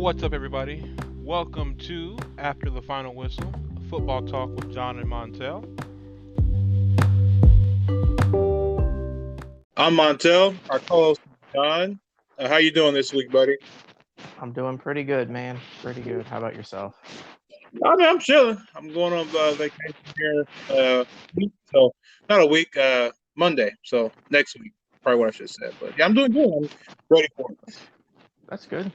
What's up, everybody? Welcome to After the Final Whistle, football talk with Jon and Montel. I'm Montel, our co-host John. How you doing this week, buddy? I'm doing pretty good, man. Pretty good. How about yourself? I'm chilling. I'm going on vacation here week, so not a week, Monday. So next week, probably what I should have said. But yeah, I'm doing good. I'm ready for it. That's good.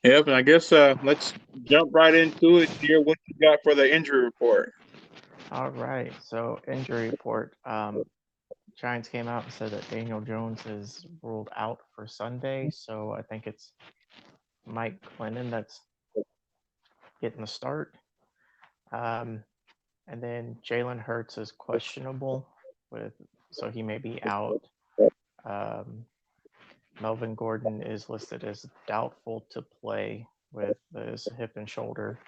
Yep, and I guess let's jump right into it here. What you got for the injury report? All right. So injury report. Giants came out and said that Daniel Jones is ruled out for Sunday. So I think it's Mike Glennon that's getting the start. And then Jalen Hurts is questionable so he may be out. Melvin Gordon is listed as doubtful to play with his hip and shoulder.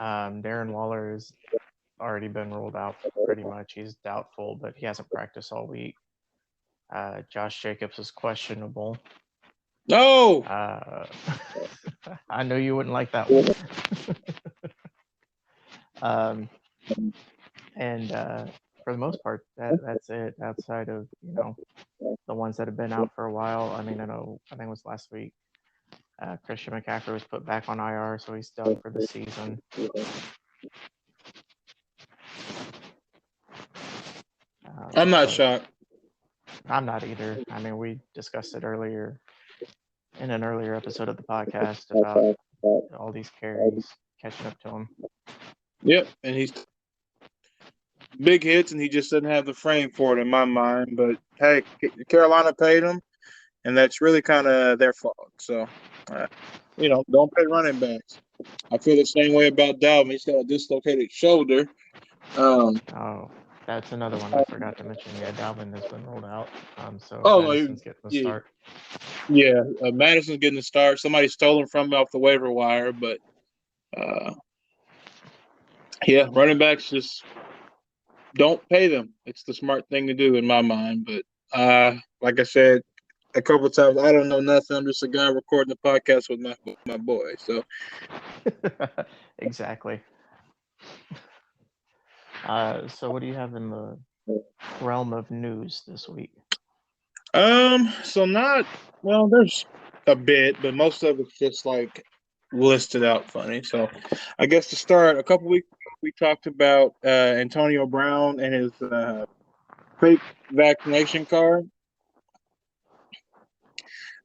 Darren Waller has already been ruled out pretty much. He's doubtful, but he hasn't practiced all week. Josh Jacobs is questionable. No. I know you wouldn't like that one. And for the most part, that's it. Outside of the ones that have been out for a while. I think it was last week. Christian McCaffrey was put back on IR, so he's done for the season. I'm not shocked. I'm not either. I mean, we discussed it earlier in an earlier episode of the podcast about all these carries catching up to him. Yep, and he's big hits, and he just doesn't have the frame for it in my mind. But hey, Carolina paid him, and that's really kind of their fault. So, don't pay running backs. I feel the same way about Dalvin. He's got a dislocated shoulder. That's another one I forgot to mention. Yeah, Dalvin has been rolled out. Madison's getting the start. Yeah, Madison's getting the start. Somebody stole him from me off the waiver wire, but running backs just don't pay them. It's the smart thing to do in my mind. But like I said a couple of times, I don't know nothing. I'm just a guy recording the podcast with my boy. So exactly. So what do you have in the realm of news this week? There's a bit, but most of it's just like listed out funny. So I guess to start, a couple weeks ago, we talked about Antonio Brown and his fake vaccination card.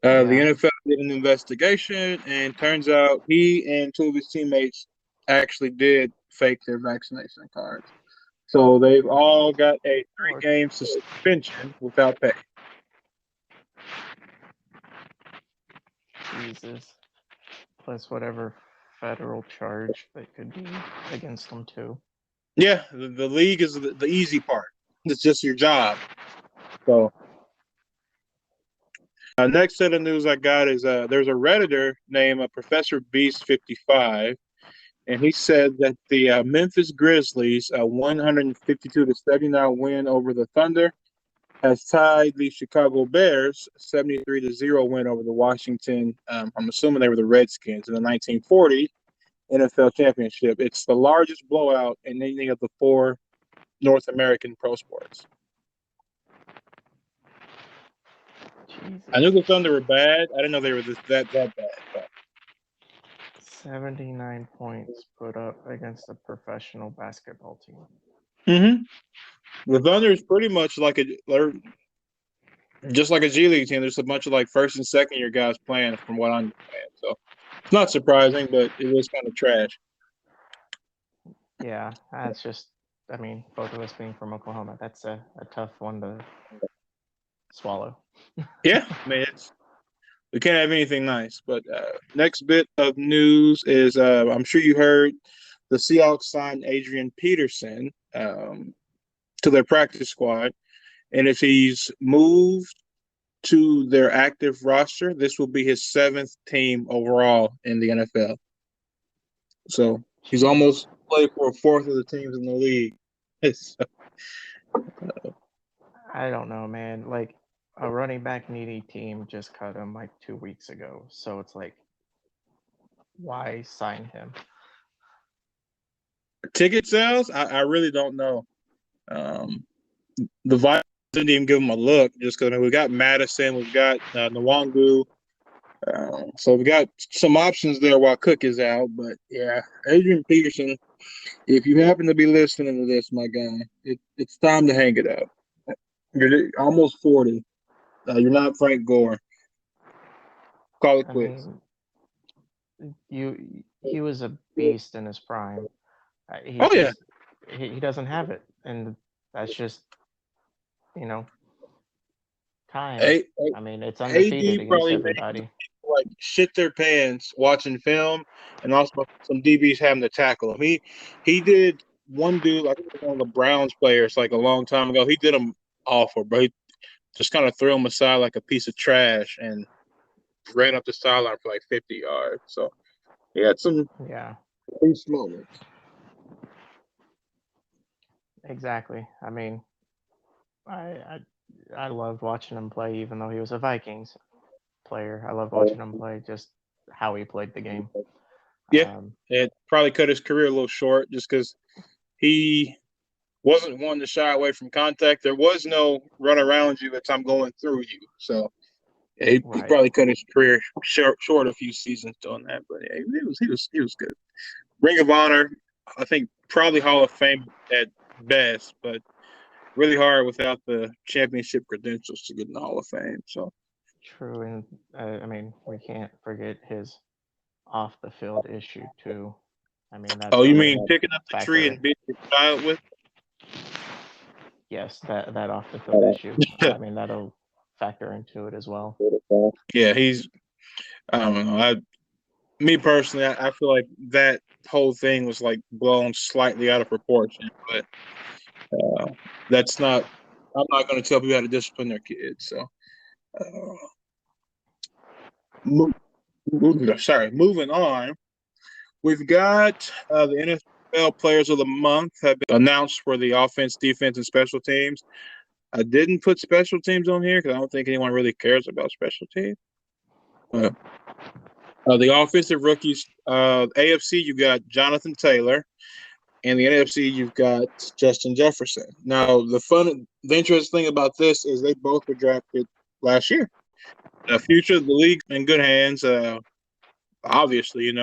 The NFL did an investigation, and turns out he and two of his teammates actually did fake their vaccination cards. So they've all got a 3-game suspension without pay. Jesus. Plus whatever federal charge that could be against them too. Yeah, the league is the easy part. It's just your job. So next set of news I got is there's a Redditor named Professor Beast 55, and he said that the Memphis Grizzlies' 152-79 win over the Thunder has tied the Chicago Bears' 73-0 win over the Washington. I'm assuming they were the Redskins in the 1940 NFL championship. It's the largest blowout in any of the 4 North American pro sports. Jesus. I knew the Thunder were bad. I didn't know they were that bad. But 79 points put up against a professional basketball team. Mm-hmm. The Thunder is pretty much just like a G League team. There's a bunch of like first and second year guys playing, from what I understand. So it's not surprising, but it is kind of trash. Yeah, that's just. I mean, both of us being from Oklahoma, that's a tough one to swallow. Yeah, I mean, we can't have anything nice. But next bit of news is I'm sure you heard the Seahawks signed Adrian Peterson to their practice squad. And if he's moved to their active roster, this will be his 7th team overall in the NFL. So he's almost played for a fourth of the teams in the league. I don't know, man. Like, a running back needy team just cut him like 2 weeks ago. So it's like, why sign him? Ticket sales, I really don't know. The Vikings didn't even give him a look just because we got Madison, we've got Nwangu. So we got some options there while Cook is out. But yeah, Adrian Peterson, if you happen to be listening to this, my guy, it's time to hang it up. You're almost 40. You're not Frank Gore. Call it I quits. mean, he was a beast in his prime. He Oh yeah, just he doesn't have it, and that's just you know time. A- I mean, it's AD undefeated against probably made everybody. like shit their pants watching film, and also some DBs having to tackle him. He did one dude, I think it was one of the Browns players, like a long time ago. He did him awful, but he just kind of threw him aside like a piece of trash and ran up the sideline for like 50 yards. So he had some Yeah, loose moments. exactly. I mean, I I, I loved watching him play, even though he was a Vikings player. I loved watching him play, just how he played the game. Yeah, Um, it probably cut his career a little short just because he wasn't one to shy away from contact. There was no run around you as I'm going through you. So yeah, he right. probably cut his career short a few seasons doing that. But yeah, he was good. Ring of Honor, I think probably Hall of Fame at best, but really hard without the championship credentials to get in the Hall of Fame. So True, and I mean, we can't forget his off the field issue too. I mean, oh, that's you a mean big picking up the tree factor. and beating your child with? Yes, that off the field issue. I mean, that'll factor into it as well. Yeah, he's I don't know. Me personally, I feel like that whole thing was like blown slightly out of proportion, but that's not. I'm not going to tell people how to discipline their kids. So, uh, moving on. We've got the NFL Players of the Month have been announced for the offense, defense, and special teams. I didn't put special teams on here because I don't think anyone really cares about special teams. The offensive rookies, AFC, you got Jonathan Taylor. In the NFC, you've got Justin Jefferson. Now, the interesting thing about this is they both were drafted last year. The future of the league's in good hands. Obviously,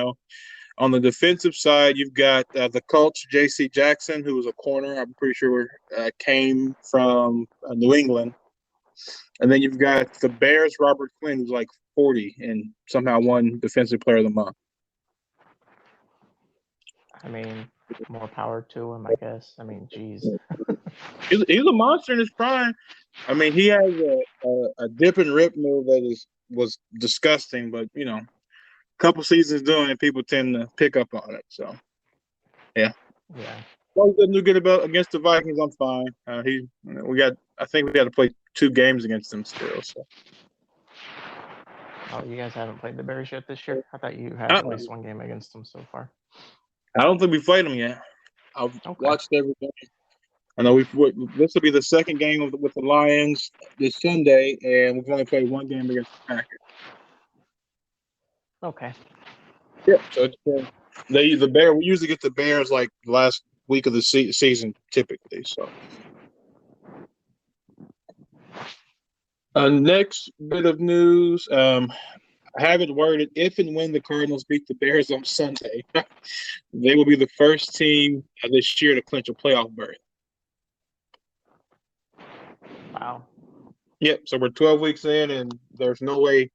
on the defensive side, you've got the Colts, J.C. Jackson, who was a corner. I'm pretty sure came from New England. And then you've got the Bears, Robert Quinn, who's like 40 and somehow won Defensive Player of the Month. I mean, more power to him, I guess. I mean, geez. He's a monster in his prime. I mean, he has a dip and rip move that was disgusting, but a couple seasons doing it, people tend to pick up on it. So, yeah. Yeah. Well, he doesn't do good about against the Vikings. I'm fine. I think we got to play 2 games against them still. So, Oh, you guys haven't played the Bears yet this year? I thought you had at uh-uh. least one game against them so far. I don't think we played them yet. I've Okay. watched every game. I know this will be the second game with the Lions this Sunday, and we've only played one game against the Packers. Okay. Yeah. So the Bear. We usually get the Bears like the last week of the season, typically. So, next bit of news. I have it worded: if and when the Cardinals beat the Bears on Sunday, they will be the first team this year to clinch a playoff berth. Wow. Yep. So we're 12 weeks in, and there's no way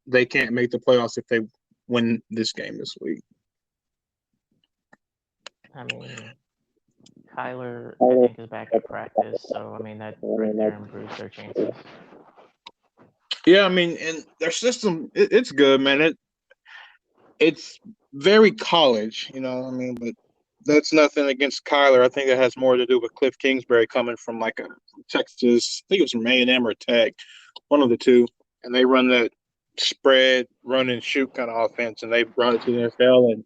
they can't make the playoffs if they win this game this week. I mean, Kyler, I think, is back at practice, so I mean that right there improves their chances. Yeah, I mean, and their system, it's good, man. It's very college, I mean, but that's nothing against Kyler. I think it has more to do with Cliff Kingsbury coming from like a Texas, I think it was from A&M or Tech, one of the two, and they run that spread, run and shoot kind of offense, and they brought it to the NFL. And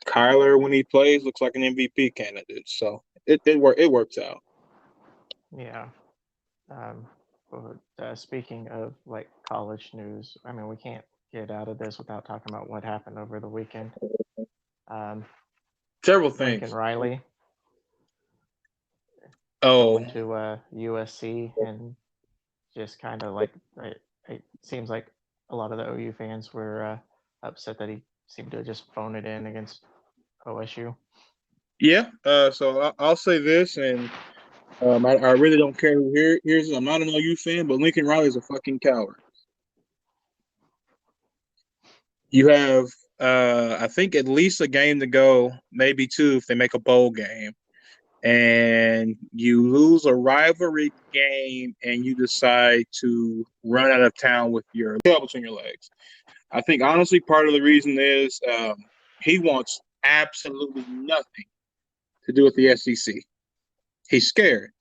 Kyler, when he plays, looks like an MVP candidate. So it works out. Yeah. Um, Speaking of like college news, I mean, we can't get out of this without talking about what happened over the weekend. Terrible Lincoln things. Riley Oh, going to USC and just kind of like it seems like a lot of the OU fans were upset that he seemed to just phone it in against OSU. yeah. So I'll say this, and I really don't care who hears it. I'm not an OU fan, but Lincoln Riley's a fucking coward. You have, I think, at least a game to go, maybe two if they make a bowl game, and you lose a rivalry game, and you decide to run out of town with your tail between your legs. I think honestly, part of the reason is he wants absolutely nothing to do with the SEC. He's scared,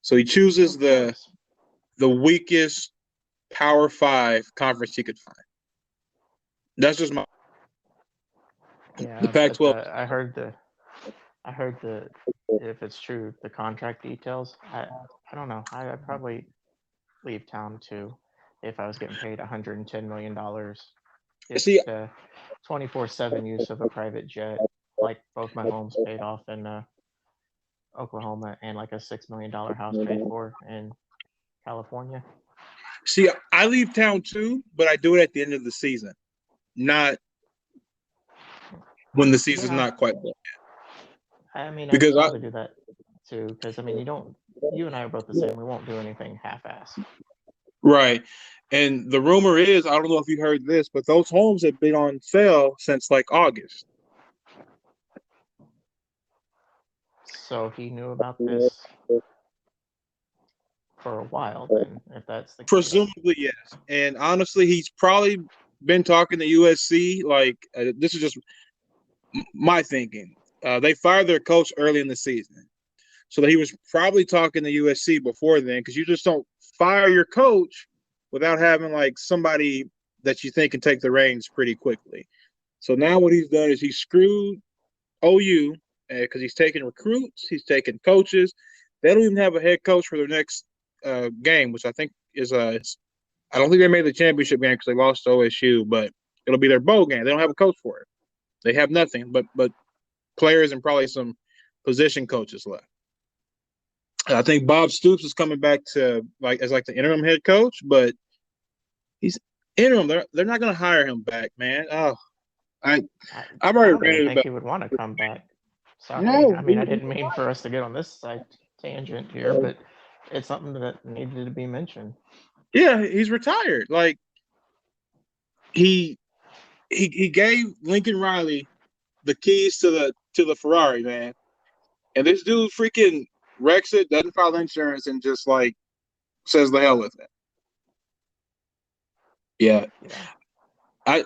so he chooses the weakest Power 5 conference he could find. That's just my. Yeah, The but Pac-12. I heard the if it's true, the contract details. I don't know. I'd probably leave town too if I was getting paid $110 million. Get See, 24/7 use of a private jet, like both my homes paid off in Oklahoma, and like a $6 million house paid for in California. See, I leave town too, but I do it at the end of the season, not when the season's not quite done. I mean, Because I'd probably do that too, because I mean, you and I are both the same. We won't do anything half-assed. right. And the rumor is, I don't know if you heard this, but those homes have been on sale since like August. So he knew about this for a while, then, if that's the case. Presumably, yes. And honestly, he's probably been talking to USC. Like, this is just my thinking. They fired their coach early in the season. So he was probably talking to USC before then, because you just don't fire your coach without having like somebody that you think can take the reins pretty quickly. So now what he's done is he's screwed OU because he's taking recruits, he's taking coaches. They don't even have a head coach for their next game, which I think is I don't think they made the championship game because they lost to OSU, but it'll be their bowl game. They don't have a coach for it. They have nothing but players and probably some position coaches left. I think Bob Stoops is coming back to as the interim head coach, but he's interim. They're not going to hire him back, man. Oh, I've already read it about. Think he would want to come back. Sorry, no, I mean I didn't mean for us to get on this side tangent here, but it's something that needed to be mentioned. Yeah, he's retired. Like he gave Lincoln Riley the keys to the Ferrari, man, and this dude freaking wrecks it, doesn't file insurance, and just like says the hell with it. Yeah. I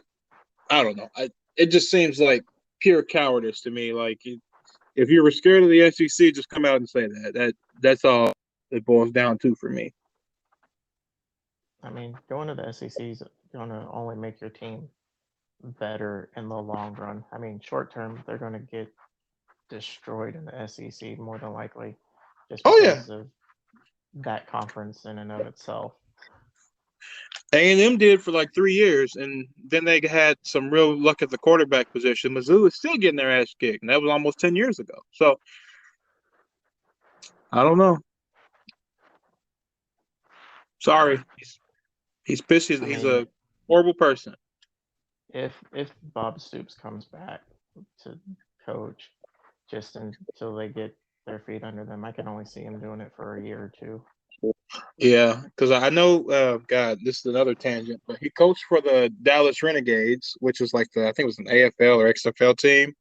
don't know. It just seems like pure cowardice to me. Like if you were scared of the SEC, just come out and say that. That's all it boils down to for me. I mean, going to the SEC is going to only make your team better in the long run. I mean, short term, they're going to get destroyed in the SEC more than likely, just because of that conference in and of itself. A&M did for like 3 years, and then they had some real luck at the quarterback position. Mizzou is still getting their ass kicked, and that was almost 10 years ago. So I don't know. Sorry, he's pissed. He's a horrible person. If Bob Stoops comes back to coach, just until they get their feet under them, I can only see him doing it for a year or two. Yeah, because I know, God, this is another tangent, but he coached for the Dallas Renegades, which is like I think it was an AFL or XFL team,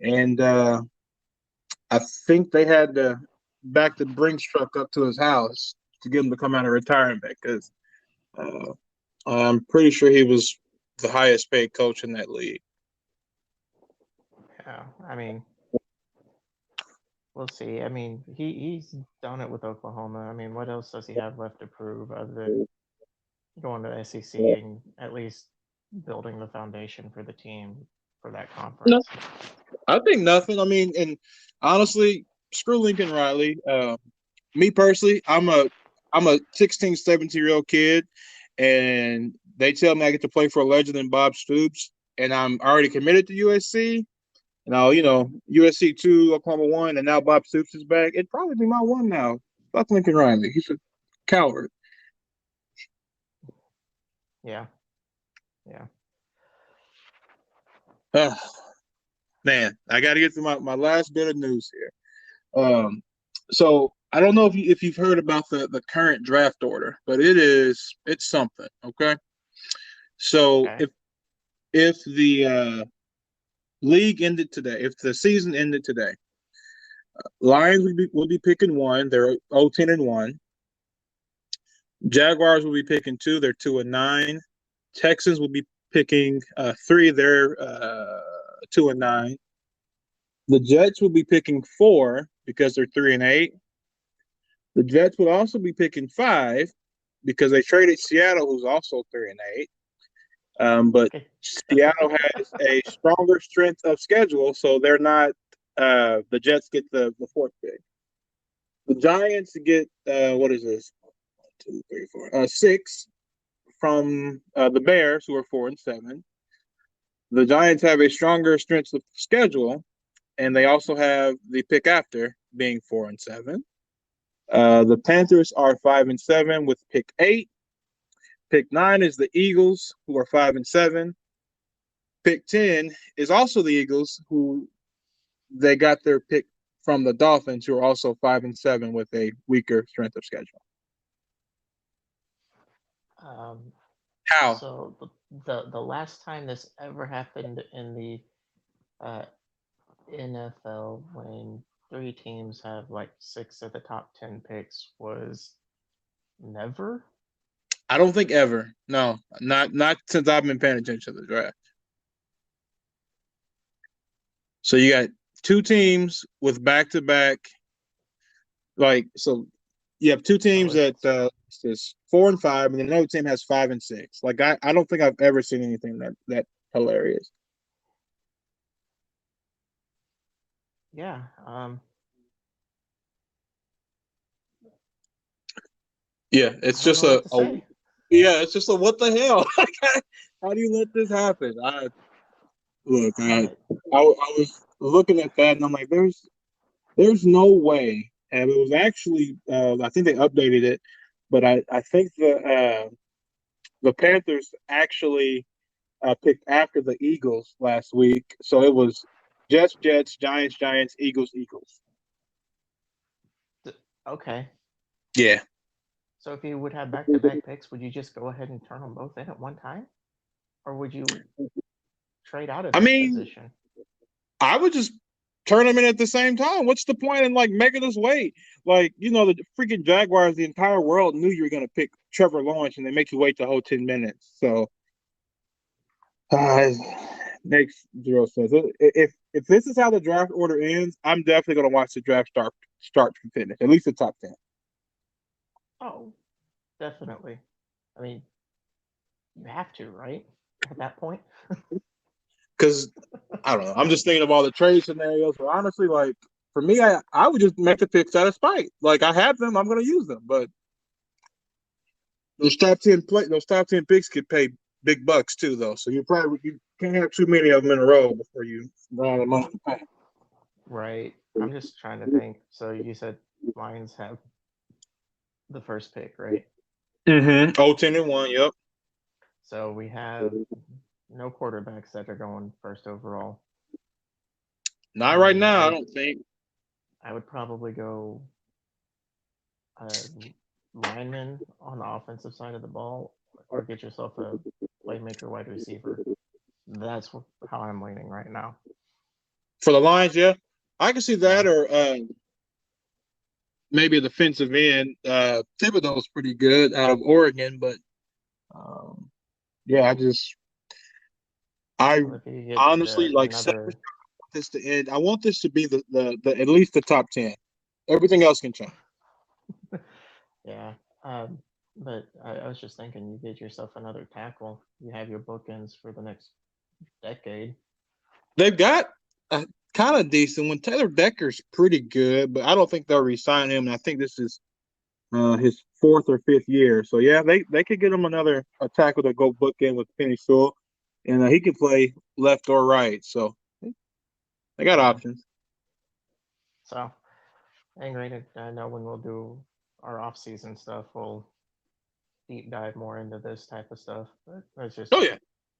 and I think they had to back the Brinks truck up to his house to get him to come out of retirement because I'm pretty sure he was the highest paid coach in that league. Yeah, I mean, we'll see. I mean, he's done it with Oklahoma. I mean, what else does he have left to prove other than going to the SEC and at least building the foundation for the team for that conference? No, I think nothing. I mean, and honestly, screw Lincoln Riley. Me personally, I'm a I'm a 16, 17-year-old kid, and they tell me I get to play for a legend in Bob Stoops, and I'm already committed to USC. Now, USC 2, Oklahoma 1, and now Bob Stoops is back. It'd probably be my one now. Fuck Lincoln Riley. He's a coward. Yeah. Yeah. Man, I got to get to my last bit of news here. So I don't know if you've heard about the current draft order, but it's something. Okay, so Okay. if the league ended today, if the season ended today, Lions will be picking 1. They're 0-10-1. Jaguars will be picking 2. They're 2-9. Texans will be picking 3. They're 2-9. The Jets will be picking 4 because they're 3-8. The Jets will also be picking 5 because they traded Seattle, who's also 3-8. But Seattle has a stronger strength of schedule, so they're not. The Jets get the 4th pick. The Giants get what is this? 1, 2, 3, 4, 6 from the Bears, who are 4-7. The Giants have a stronger strength of schedule, and they also have the pick after being 4-7. The Panthers are 5-7 with pick 8. Pick 9 is the Eagles, who are 5-7. Pick 10 is also the Eagles, who they got their pick from the Dolphins, who are also 5-7 with a weaker strength of schedule. How? So the last time this ever happened in the NFL, when 3 teams have like 6 of the top 10 picks, was never. I don't think ever. No, not since I've been paying attention to the draft. So you got 2 teams with back-to-back, so you have 2 teams that is 4-5, and another team has 5-6. Like I don't think I've ever seen anything that hilarious. Yeah. Yeah, it's just what to say. it's just a what the hell? How do you let this happen? I was looking at that and I'm like, there's no way. And it was actually I think they updated it, but I think the Panthers actually picked after the Eagles last week, so it was Jets, Giants, Eagles. Okay. Yeah. So if you would have back-to-back picks, would you just go ahead and turn them both in at one time, or would you trade out of that position? I would just turn them in at the same time. What's the point in making us wait? The freaking Jaguars, the entire world knew you were going to pick Trevor Lawrence, and they make you wait the whole 10 minutes. So it makes 0 sense. If this is how the draft order ends, I'm definitely going to watch the draft start from finish, at least the top 10. Oh, definitely. I mean, you have to, right? At that point. Because I don't know. I'm just thinking of all the trade scenarios. But honestly, for me, I would just make the picks out of spite. I have them, I'm going to use them. But those top 10 picks could pay big bucks too, though. So you can't have too many of them in a row before you run out of money to pay. Right. I'm just trying to think. So you said Lions have the first pick, right? Mm-hmm. 0-10-1. Yep. So we have no quarterbacks that are going first overall. Not right now, I don't think. I would probably go lineman on the offensive side of the ball, or get yourself a playmaker wide receiver. That's how I'm leaning right now. For the Lions, yeah, I can see that, or maybe a defensive end. Thibodeau's pretty good out of Oregon, but yeah, I honestly another... this to end. I want this to be the at least the top 10. Everything else can change. Yeah. But I was just thinking, you get yourself another tackle. You have your bookends for the next decade. They've got a kind of decent one. Taylor Decker's pretty good, but I don't think they'll re-sign him. And I think this is his fourth or fifth year. So yeah, they could get him another tackle to go book in with Penny Sewell, and he can play left or right. So they got options. So, anyway, I know when we'll do our off-season stuff, we'll deep dive more into this type of stuff. But it's just Oh yeah,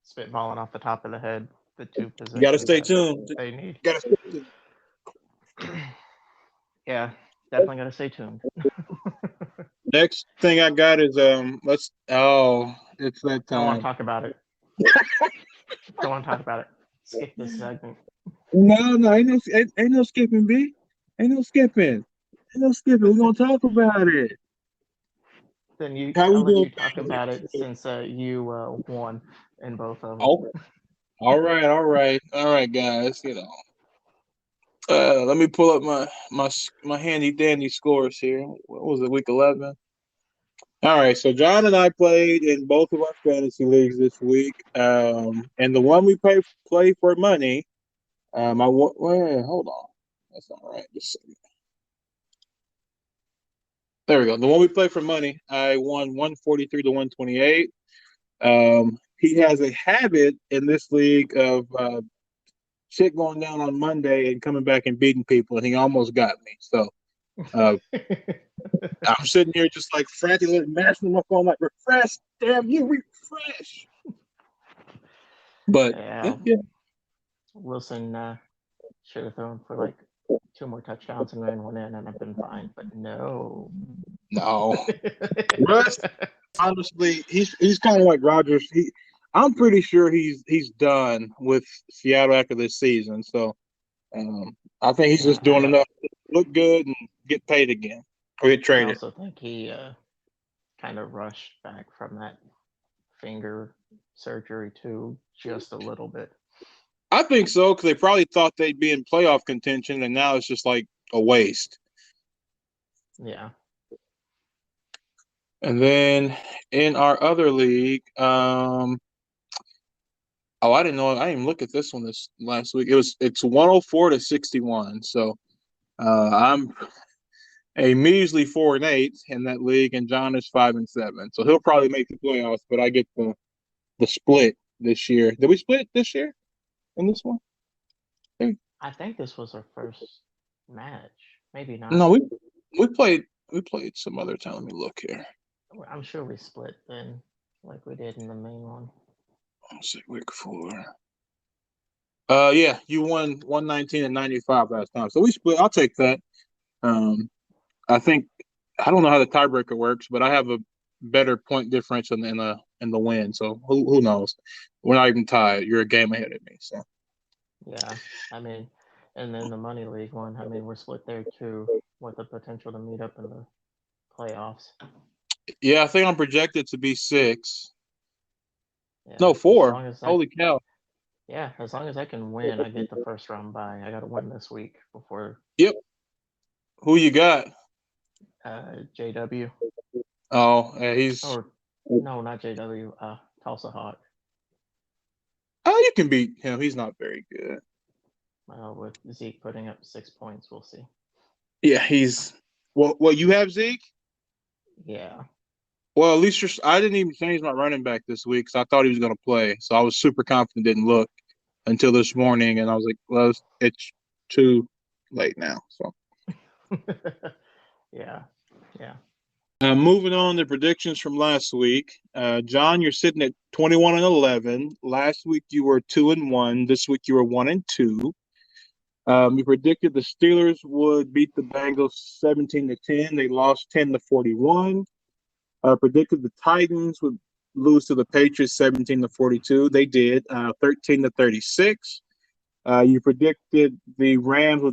spitballing off the top of the head the two you got to positions stay that tuned. they need. Got to stay tuned. Yeah, definitely got to stay tuned. Next thing I got is it's that Don't want time. to talk about it. Don't want to talk about it. Skip this segment. No, ain't no skipping, B. Ain't no skipping. Ain't no skipping. We're gonna talk about it. Then How I'll we let doing? you talk about it since you won in both of them. Oh, all right, guys. Let me pull up my handy dandy scores here. What was it, week 11? All right, so John and I played in both of our fantasy leagues this week. And the one we play for money. Wait, hold on. That's not right. Just a second. There we go. The one we play for money, I won 143 to 128. He has a habit in this league of shit going down on Monday and coming back and beating people, and he almost got me. So I'm sitting here just like frantically mashing my phone, like, refresh, damn you, refresh. But yeah. Wilson should have thrown for like 2 more touchdowns and ran one in, and I've been fine. But no. Russ, honestly, he's kind of like Rodgers. I'm pretty sure he's done with Seattle after this season. So I think he's just doing enough to look good and get paid again or get traded. I also think he kind of rushed back from that finger surgery too, just a little bit. I think so, because they probably thought they'd be in playoff contention, and now it's just like a waste. Yeah. And then in our other league, I didn't know. I didn't even look at this one this last week. It's 104 to 61. So I'm a measly 4-8 in that league, and John is 5-7. So he'll probably make the playoffs, but I get the split this year. Did we split this year in this one? I think this was our first match. Maybe not. No, we played some other time. Let me look here. I'm sure we split then, like we did in the main one. Let's see, week 4. Yeah, you won 119 and 95 last time, so we split. I'll take that. I think I don't know how the tiebreaker works, but I have a better point differential in the win. So who knows? We're not even tied. You're a game ahead of me. So yeah, I mean, and then the money league one. I mean, we're split there too, with the potential to meet up in the playoffs. Yeah, I think I'm projected to be 6. Yeah, No, 4. Holy cow! Yeah, as long as I can win, I get the first round bye. I got to win this week before. Yep. Who you got? JW. Oh, he's. Or no, not JW. Tulsa Hawk. Oh, you can beat him. He's not very good. With Zeke putting up 6 points, we'll see. Yeah, he's. Well, you have Zeke? Yeah. Well, at least I didn't even change my running back this week because I thought he was going to play. So I was super confident, didn't look until this morning, and I was like, well, it's too late now. So yeah. Moving on to predictions from last week. John, you're sitting at 21 and 11. Last week you were 2 and 1. This week you were 1 and 2. You predicted the Steelers would beat the Bengals 17 to 10. They lost 10 to 41. Predicted the Titans would lose to the Patriots 17 to 42. They did, 13 to 36. You predicted the Rams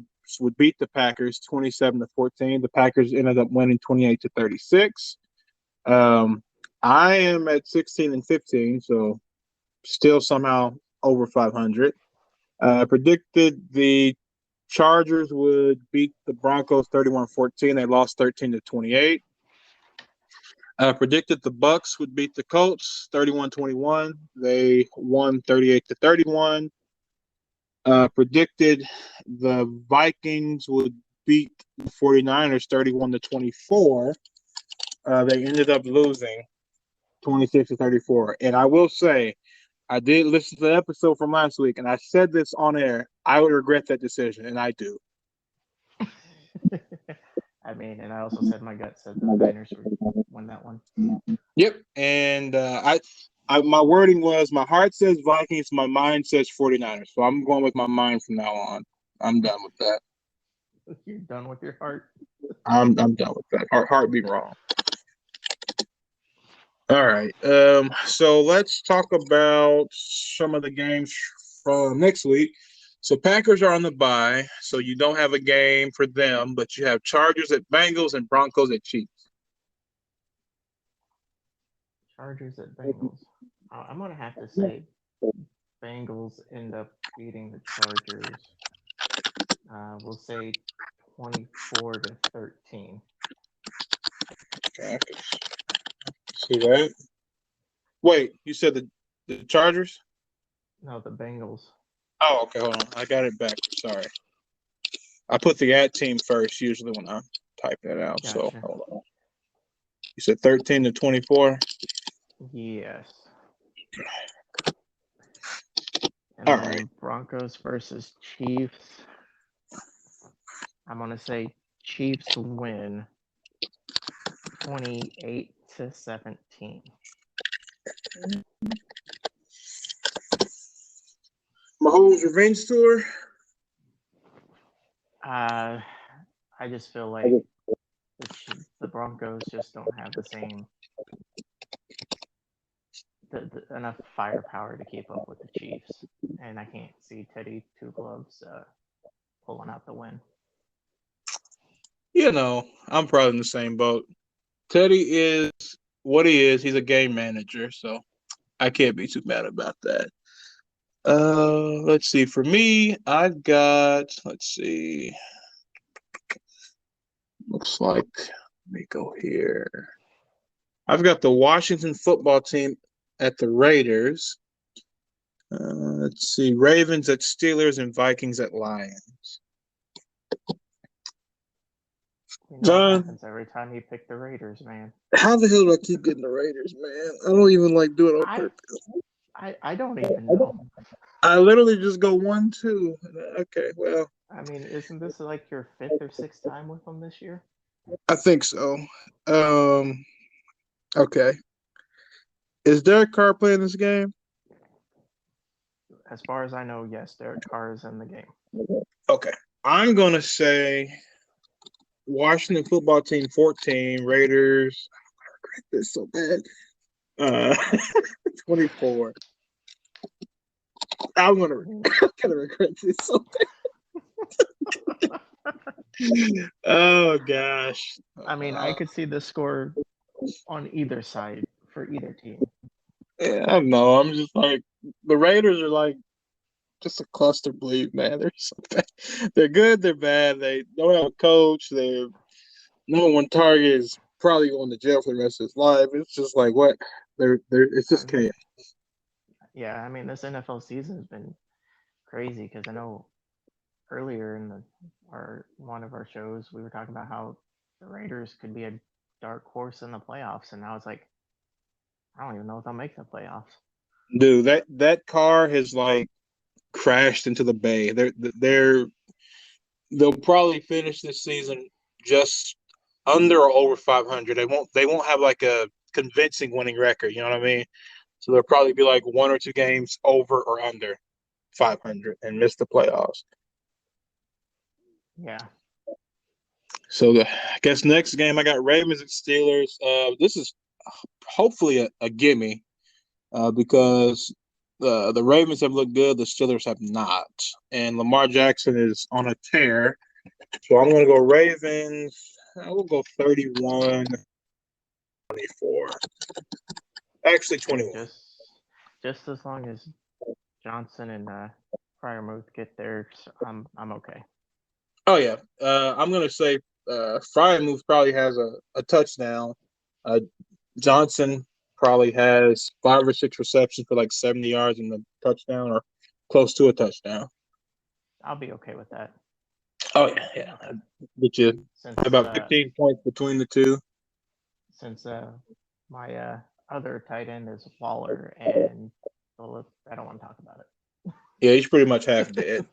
would beat the Packers 27 to 14. The Packers ended up winning 28 to 36. I am at 16 and 15, so still somehow over 500. Predicted the Chargers would beat the Broncos 31-14. They lost 13 to 28. Predicted the Bucks would beat the Colts 31-21. They won 38 to 31. Predicted the Vikings would beat the 49ers 31 to 24. they ended up losing 26-34. And I will say, I did listen to the episode from last week, and I said this on air. I would regret that decision, and I do. I mean, and I also said my gut said the Niners would win that one. Yep. And my wording was, my heart says Vikings, my mind says 49ers. So I'm going with my mind from now on. I'm done with that. You're done with your heart? I'm done with that. Heart being wrong. All right. So let's talk about some of the games from next week. So Packers are on the bye, so you don't have a game for them, but you have Chargers at Bengals and Broncos at Chiefs. Chargers at Bengals. I'm gonna have to say Bengals end up beating the Chargers. We'll say 24-13. Okay, I can see that. Wait, you said the Chargers? No, the Bengals. Oh, okay, hold on. I got it back. Sorry. I put the at team first usually when I type that out. Gotcha. So hold on. You said 13-24? Yes. And All then right. Broncos versus Chiefs. I'm gonna say Chiefs win 28-17. Mahomes revenge tour? I just feel like the Broncos just don't have the same enough firepower to keep up with the Chiefs, and I can't see Teddy Two Gloves pulling out the win. You know, I'm probably in the same boat. Teddy is what he is. He's a game manager, so I can't be too mad about that. Let's see. For me, I've got, let's see. Looks like, let me go here. I've got the Washington football team at the Raiders. Let's see. Ravens at Steelers and Vikings at Lions. You know John, what happens every time you pick the Raiders, man. how the hell do I keep getting the Raiders, man? I don't even like do it on purpose. I don't even know. I literally just go 1-2. Okay, well. I mean, isn't this like your 5th or 6th time with them this year? I think so. Okay. Is Derek Carr playing this game? As far as I know, yes, Derek Carr is in the game. Okay. I'm going to say Washington football team 14, Raiders. I regret this so bad. 24. I'm going to regret this so bad. Oh, gosh. I mean, I could see the score on either side for either team. Yeah, I don't know. I'm just like, the Raiders are like just a cluster bleed, man. They're so bad. They're good, they're bad. They don't have a coach. Their number one target is probably going to jail for the rest of his life. It's just like what? It's just chaos. Yeah, I mean, this NFL season has been crazy because I know earlier in one of our shows we were talking about how the Raiders could be a dark horse in the playoffs, and now it's like I don't even know if they'll make the playoffs. Dude, that car has like crashed into the bay. They'll probably finish this season just under or over 500. They won't have like a convincing winning record. You know what I mean? So they'll probably be like 1 or 2 games over or under 500 and miss the playoffs. Yeah. So I guess next game I got Ravens and Steelers. This is hopefully a gimme because the Ravens have looked good, the Steelers have not, and Lamar Jackson is on a tear. So I'm going to go Ravens. I will go 31-24. Actually, 21. Just as long as Johnson and Fryermuth get there, I'm okay. Oh yeah, I'm going to say Fryermuth probably has a touchdown. Johnson probably has 5 or 6 receptions for like 70 yards in the touchdown or close to a touchdown. I'll be okay with that. Oh yeah. Get you about 15 points between the two. since my other tight end is Waller, and well, I don't want to talk about it. Yeah, he's pretty much half dead.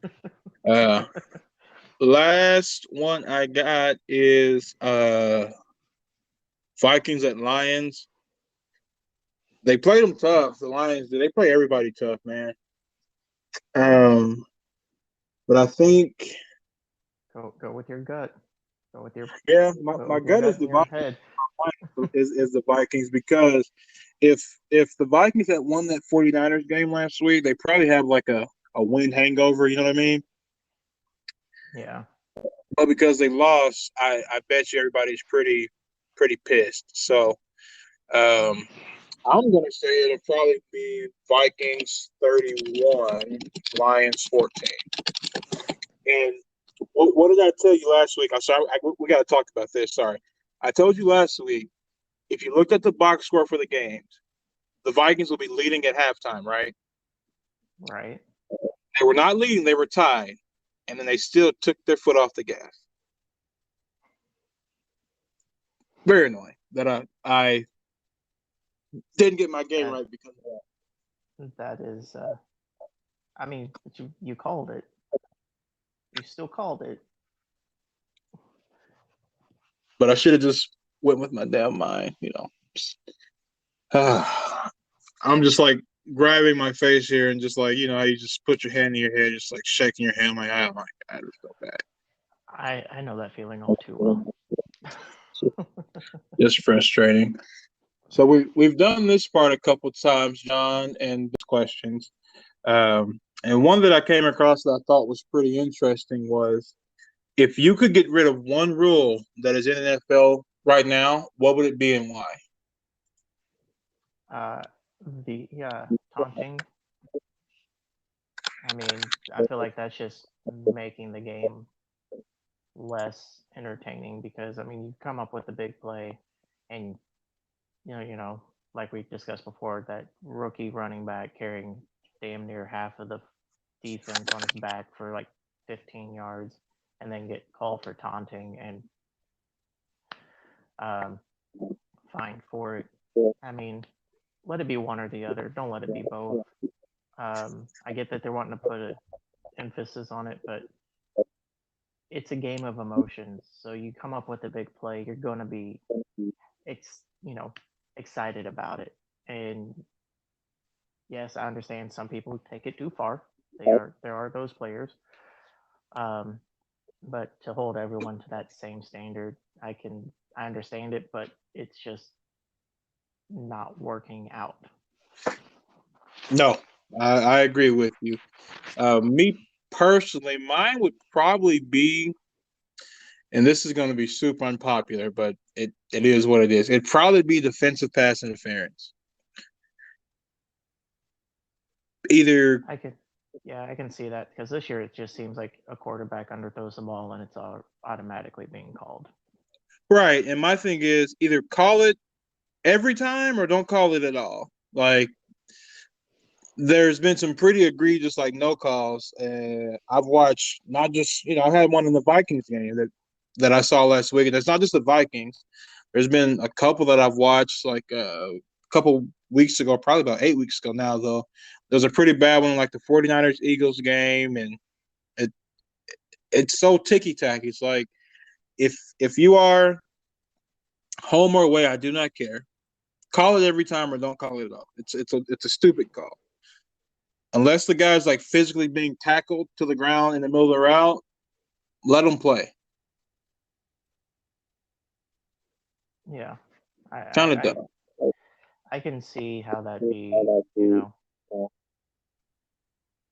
Last one I got is Vikings at Lions. They played them tough. The Lions, they play everybody tough, man. But I think Go with your gut. Go with your my gut is the head. is the Vikings, because if the Vikings had won that 49ers game last week, they probably have like a win hangover, you know what I mean? Yeah. But because they lost, I bet you everybody's pretty pissed. So I'm gonna say it'll probably be Vikings 31, Lions 14. And what did I tell you last week? I'm sorry, we got to talk about this. Sorry, I told you last week, if you looked at the box score for the games, the Vikings will be leading at halftime, right? Right. They were not leading; they were tied, and then they still took their foot off the gas. Very annoying that I didn't get my game right because of that. That is, I mean, but you called it. You still called it. But I should have just went with my damn mind, you know. I'm just like grabbing my face here and just like, you know, how you just put your hand in your head, just like shaking your hand, like, oh my God, it's so bad. I know that feeling all too well. Just frustrating. So we've done this part a couple times, John, and questions. And one that I came across that I thought was pretty interesting was, if you could get rid of one rule that is in NFL right now, what would it be and why? The taunting. I mean, I feel like that's just making the game less entertaining, because I mean, you come up with a big play, and like we discussed before, that rookie running back carrying damn near half of the defense on his back for like 15 yards, and then get called for taunting and fined for it. I mean, let it be one or the other. Don't let it be both. I get that they're wanting to put an emphasis on it, but it's a game of emotions. So you come up with a big play, you're going to be, excited about it. And yes, I understand some people take it too far. There are those players. But to hold everyone to that same standard, I understand it, but it's just not working out. No, I agree with you. Me personally, mine would probably be, and this is going to be super unpopular, but it is what it is. It'd probably be defensive pass interference. Either I can see that, because this year it just seems like a quarterback underthrows the ball and it's automatically being called. right, and my thing is, either call it every time or don't call it at all. Like, there's been some pretty egregious like no calls. I've watched, not just, I had one in the Vikings game that I saw last week, and it's not just the Vikings. There's been a couple that I've watched like a couple weeks ago, probably about 8 weeks ago now, though. There's a pretty bad one like the 49ers Eagles game, and it's so ticky-tacky. It's like, if you are home or away, I do not care. Call it every time or don't call it at all. It's a stupid call. Unless the guy's like physically being tackled to the ground in the middle of the route, let him play. Yeah, Kind of dumb. I can see how that'd be,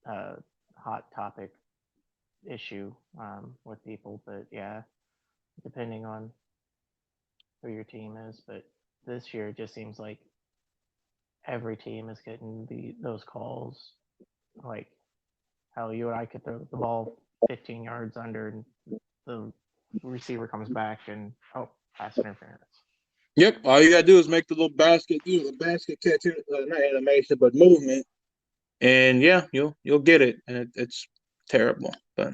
a hot topic issue with people, but yeah, depending on who your team is. But this year it just seems like every team is getting those calls. Like, hell, you and I could throw the ball 15 yards under, and the receiver comes back and pass interference. Yep, all you gotta do is make the little basket, the basket catch, not animation, but movement, and yeah, you'll get it, and it's terrible. But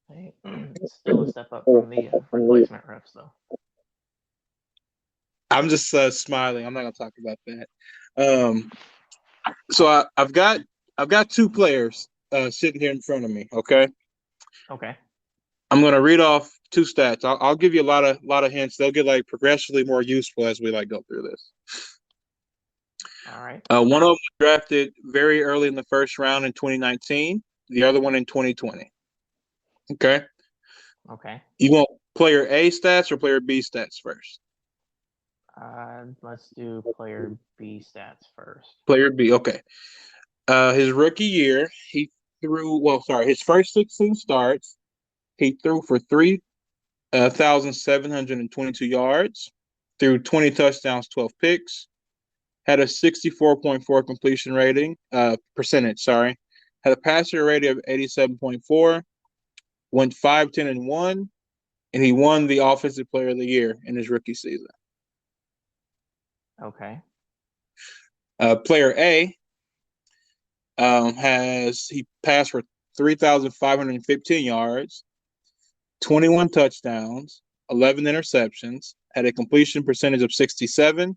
Hey, it's still a step up from the replacement refs, though. I'm just smiling. I'm not gonna talk about that. So I've got two players sitting here in front of me. Okay, Okay. I'm gonna read off two stats. I'll give you a lot of hints. They'll get like progressively more useful as we like go through this. All right. One of them was drafted very early in the first round in 2019. The other one in 2020. Okay. Okay. You want player A stats or player B stats first? Let's do player B stats first. Player B. Okay. His rookie year, his first 16 starts, he threw for 3,722 yards, threw 20 touchdowns, 12 picks, had a 64.4 completion rating, percentage, sorry, had a passer rating of 87.4, went 5-10-1, and he won the Offensive Player of the Year in his rookie season. Okay. Player A he passed for 3,515 yards, 21 touchdowns, 11 interceptions, had a completion percentage of 67,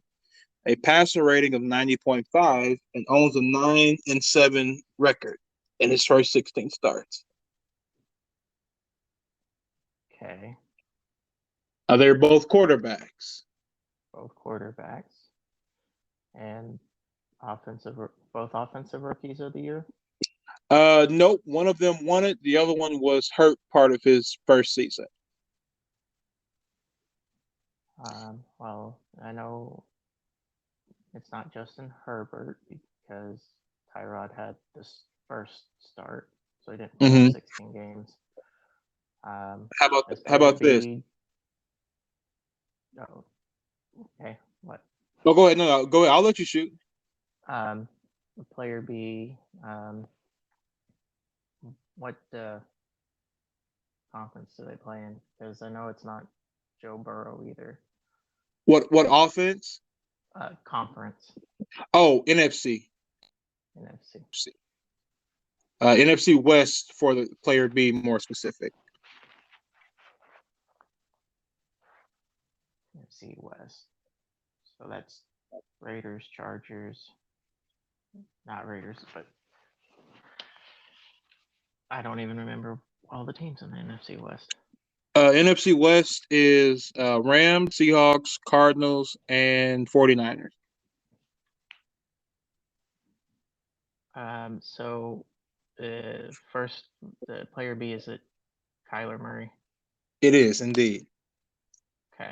a passer rating of 90.5, and owns a 9-7 record in his first 16 starts. Okay. They're both quarterbacks. Both quarterbacks. And both offensive rookies of the year? Nope. One of them won it. The other one was hurt part of his first season. Well, I know it's not Justin Herbert because Tyrod had this first start, so he didn't play in 16 games. How about this? Oh, okay. What? Oh, go ahead. No, go ahead. I'll let you shoot. Player B. What conference do they play in? Because I know it's not Joe Burrow either. What offense? Conference. Oh, NFC. NFC West for the player B, more specific. NFC West. So that's Raiders, Chargers. Not Raiders, but I don't even remember all the teams in the NFC West. NFC West is Rams, Seahawks, Cardinals, and 49ers. So first, the player B, is it Kyler Murray? It is indeed. Okay.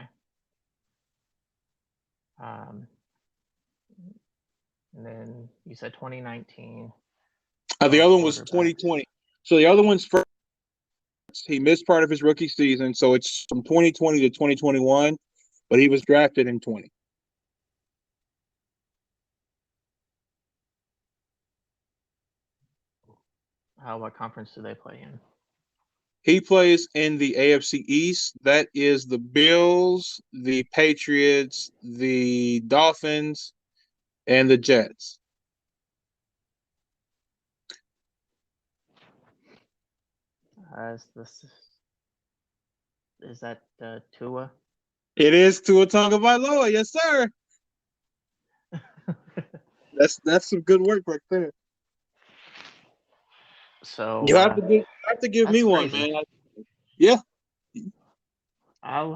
And then you said 2019. The other one was 2020. So the other one's first. He missed part of his rookie season, so it's from 2020 to 2021, but he was drafted in 20. What conference do they play in? He plays in the AFC East. That is the Bills, the Patriots, the Dolphins, and the Jets. Is that Tua? It is Tua Tagovailoa, yes, sir. That's some good work right there. So you have to give me one, crazy. man. Yeah. I'll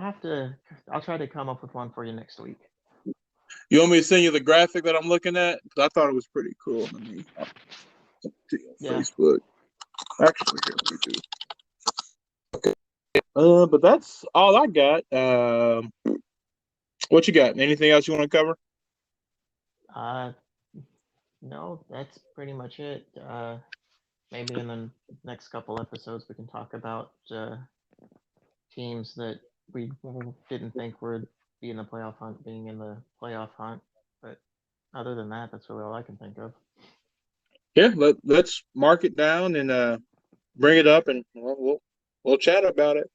try to come up with one for you next week. You want me to send you the graphic that I'm looking at? Because I thought it was pretty cool. Let me Facebook. Actually, here we do. Okay. But that's all I got. What you got? Anything else you want to cover? No, that's pretty much it. Maybe in the next couple episodes we can talk about teams that we didn't think would be in the playoff hunt being in the playoff hunt. But other than that, that's really all I can think of. Yeah, let's mark it down and bring it up, and we'll chat about it.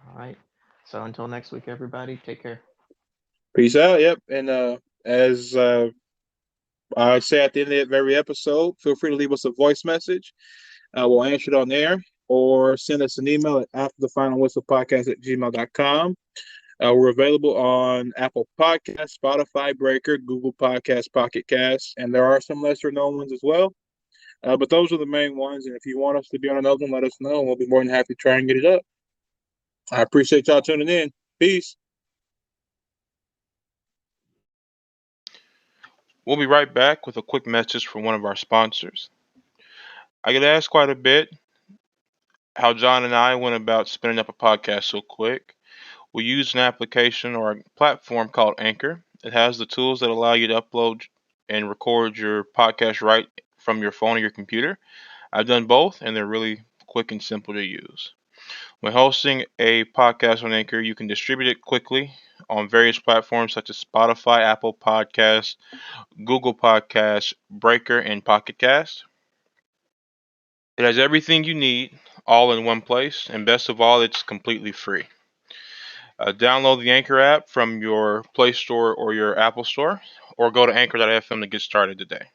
All right. So until next week, everybody, take care. Peace out. Yep. And as I say at the end of every episode, feel free to leave us a voice message. We'll answer it on air, or send us an email at afterthefinalwhistlepodcast@gmail.com. We're available on Apple Podcasts, Spotify, Breaker, Google Podcasts, Pocket Casts, and there are some lesser known ones as well. But those are the main ones. And if you want us to be on another one, let us know, and we'll be more than happy to try and get it up. I appreciate y'all tuning in. Peace. We'll be right back with a quick message from one of our sponsors. I get asked quite a bit how John and I went about spinning up a podcast so quick. We use an application or a platform called Anchor. It has the tools that allow you to upload and record your podcast right from your phone or your computer. I've done both, and they're really quick and simple to use. When hosting a podcast on Anchor, you can distribute it quickly on various platforms such as Spotify, Apple Podcasts, Google Podcasts, Breaker, and Pocket Cast. It has everything you need all in one place, and best of all, it's completely free. Download the Anchor app from your Play Store or your Apple Store, or go to anchor.fm to get started today.